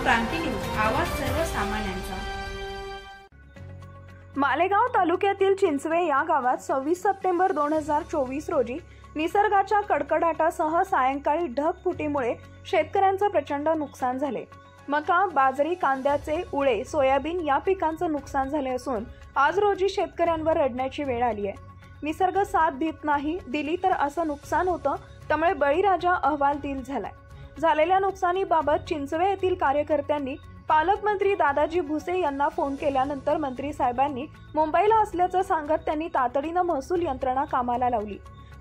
क्रांती news, आवाज सर्वसामान्यांचा। मालेगाव तालुक्यातील चिंचवे या गावात 26 सप्टेंबर 2024 रोजी निसर्गाच्या कडकडाटासह सायंकाळी ढगफुटीमुळे शेतकऱ्यांचे प्रचंड नुकसान झाले। मका, बाजरी, कांद्याचे उळे, सोयाबीन या पिकांचे नुकसान झाले असून आज रोजी शेतकऱ्यांवर रडण्याची वेळ आली आहे। निसर्ग साथ देत नाही, दिली तर असं नुकसान होतं, त्यामुळे बळीराजा अहवालदिल झालाय। झालेल्या नुकसानीबाबत चिंचवे येथील कार्यकर्त्यांनी पालकमंत्री दादाजी भुसे यांना फोन केल्यानंतर मंत्री साहेबांनी मुंबईला असल्याचं सांगत त्यांनी तातडीने महसूल यंत्रणा कामाला लावली।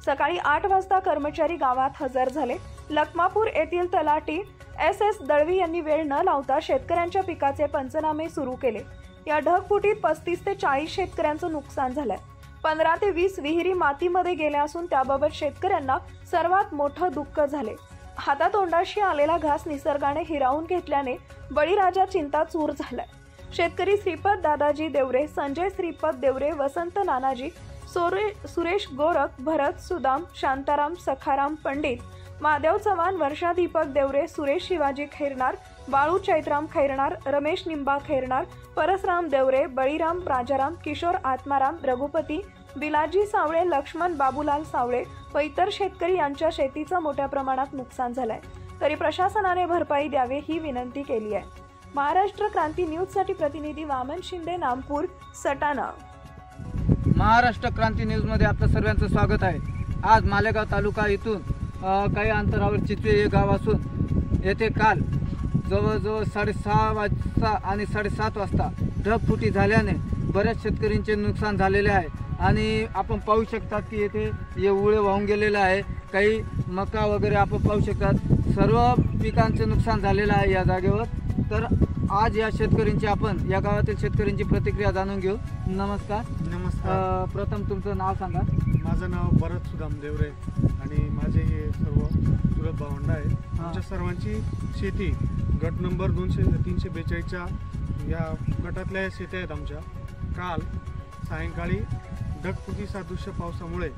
सकाळी 8 वाजता कर्मचारी गावात हजर झाले। लखमापूर येथील तलाठी SS दळवी यांनी वेळ न लावता शेतकऱ्यांच्या पिकाचे पंचनामे सुरू केले। या ढगफुटीत 35 ते 40 शेतकऱ्यांचं नुकसान झालंय। 15 ते 20 विहिरी मातीमध्ये गेल्या असून त्याबाबत शेतकऱ्यांना सर्वात मोठं दुःख झाले। हातातोंडाशी आलेला घास निसर्गाने हिरावून घेतल्याने बळीराजा चिंताचूर झालाय। शेतकरी श्रीपद दादाजी देवरे, संजय श्रीपद देवरे, वसंत नानाजी, सुरेश गोरख, भरत सुदाम, शांताराम सखाराम पंडित, महादेव चव्हाण, वर्षा दीपक देवरे, सुरेश शिवाजी खैरनार, बाळू चैत्राम खैरनार, रमेश निंबा खैरनार, परसराम देवरे, बळीराम राजाराम, किशोर आत्माराम, रघुपती, बिलाजी सावळे, लक्ष्मण बाबूलाल सावळे व इतर शेतकरी यांच्या शेतीचं मोठ्या प्रमाणात नुकसान झालंय। तरी प्रशासनाने भरपाई द्यावी ही विनंती केली आहे। महाराष्ट्र क्रांती न्यूज साठी प्रतिनिधी वामन शिंदे, नामपूर, सटाणा। महाराष्ट्र क्रांती न्यूज मध्ये आपलं सर्वांचं स्वागत आहे। आज मालेगाव तालुका इथून काही अंतरावर चिंचवे हे गाव असून येथे काल जवळजवळ 6:30 वाजता आणि 7:30 वाजता ढगफुटी झाल्याने बऱ्याच शेतकऱ्यांचे नुकसान झालेले आहे आणि आपण पाहू शकता की येथे हे उळे वाहून गेलेले आहे। काही मका वगैरे आपण पाहू शकतात, सर्व पिकांचे नुकसान झालेलं आहे या जागेवर। तर आज या शेतकऱ्यांची आपण या गावातील शेतकऱ्यांची प्रतिक्रिया जाणून घेऊ। नमस्कार। नमस्कार। प्रथम तुमचं नाव सांगा। माझं नाव भरत सुदाम देवरे आणि माझे हे सर्व चुलत भावंड आहे। आमच्या सर्वांची शेती गट नंबर 342च्या या गटातल्या शेत्या आहेत आमच्या। काल सायंकाळी ढगफुटी सदृश्य पावसामुळे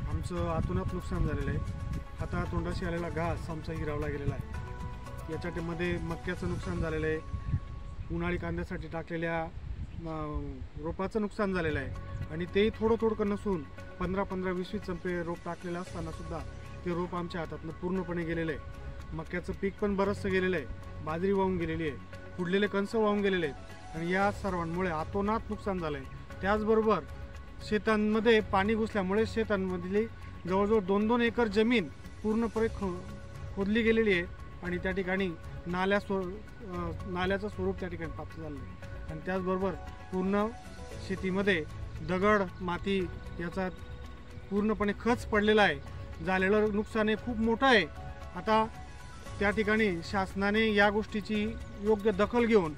आमचं अतोनात नुकसान झालेलं आहे। हातातोंडाशी आलेला घास आमचा हिरावला गेलेला आहे। याच्यामध्ये मक्याचं नुकसान झालेलं आहे, उन्हाळी कांद्यासाठी टाकलेल्या रोपाचं नुकसान झालेलं आहे आणि तेही थोडं नसून 15-20 चंपे रोप टाकलेलं असताना सुद्धा ते रोप आमच्या हातातनं पूर्णपणे गेलेलं आहे। मक्याचं पीक पण बरंचसं गेलेलं आहे, बाजरी वाहून गेलेली आहे, फुडलेले कणस वाहून गेलेले आहेत आणि या सर्वांमुळे अतोनात नुकसान झालं आहे। त्याचबरोबर शेतांमध्ये पाणी घुसल्यामुळे शेतांमधली जवळजवळ 2-2 एकर जमीन पूर्णपणे खोदली गेलेली आहे आणि त्या ठिकाणी नाल्याचं स्वरूप त्या ठिकाणी प्राप्त झालं आहे आणि त्याचबरोबर पूर्ण शेतीमध्ये दगड माती याचा पूर्णपणे खच पडलेला आहे। झालेलं नुकसान हे खूप मोठं आहे। आता त्या ठिकाणी शासनाने या गोष्टीची योग्य दखल घेऊन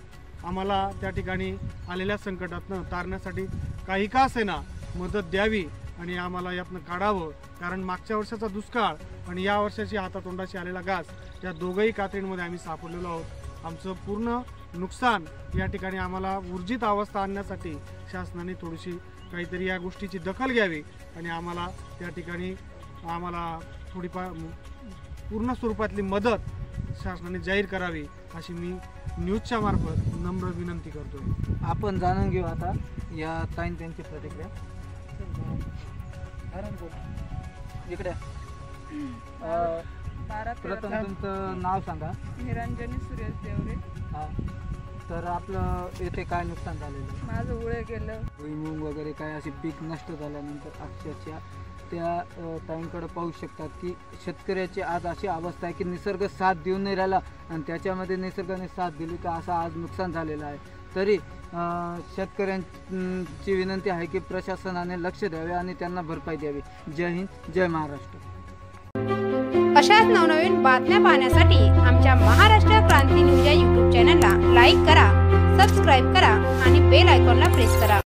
आम्हाला त्या ठिकाणी आलेल्या संकटातनं तारण्यासाठी काही का असेना मदत द्यावी आणि आम्हाला यातनं काढावं, कारण मागच्या वर्षाचा दुष्काळ आणि या वर्षाची हातातोंडाशी आलेला घास या दोघंही कात्रींमध्ये आम्ही सापडलेलो आहोत। आमचं पूर्ण नुकसान या ठिकाणी आम्हाला ऊर्जित अवस्था आणण्यासाठी शासनाने थोडीशी काहीतरी या गोष्टीची दखल घ्यावी आणि आम्हाला त्या ठिकाणी थोडीफार पूर्ण स्वरूपातली मदत शासनाने जाहीर करावी अशी मी न्यूजच्या मार्फत नम्र विनंती करतोय। आपण जाणून घेऊ आता या ताईन त्यांची प्रतिक्रिया। इकडे प्रथम तुमचं नाव सांगा। निरंजनी सुरेश देवरे। तर आपलं येथे काय नुकसान झालेलं? माझं उळे गेलं, भुईमूग वगैरे काय असे पीक नष्ट झाल्यानंतर अक्षरशः त्या ताईंकडे पाहू शकतात की शेतकऱ्याची आज अशी अवस्था आहे की निसर्ग साथ देऊन नाही राहिला आणि त्याच्यामध्ये निसर्गाने साथ दिली का असं आज नुकसान झालेलं आहे। तरी शेतकऱ्यांची विनंती आहे की प्रशासनाने लक्ष द्यावे आणि त्यांना भरपाई द्यावी। जय हिंद, जय महाराष्ट्र। अशाच नवनवीन बातम्या पाहण्यासाठी आमच्या महाराष्ट्र क्रांती न्यूज या YouTube चॅनलला लाईक करा, सबस्क्राईब करा आणि बेल आयकॉनला प्रेस करा।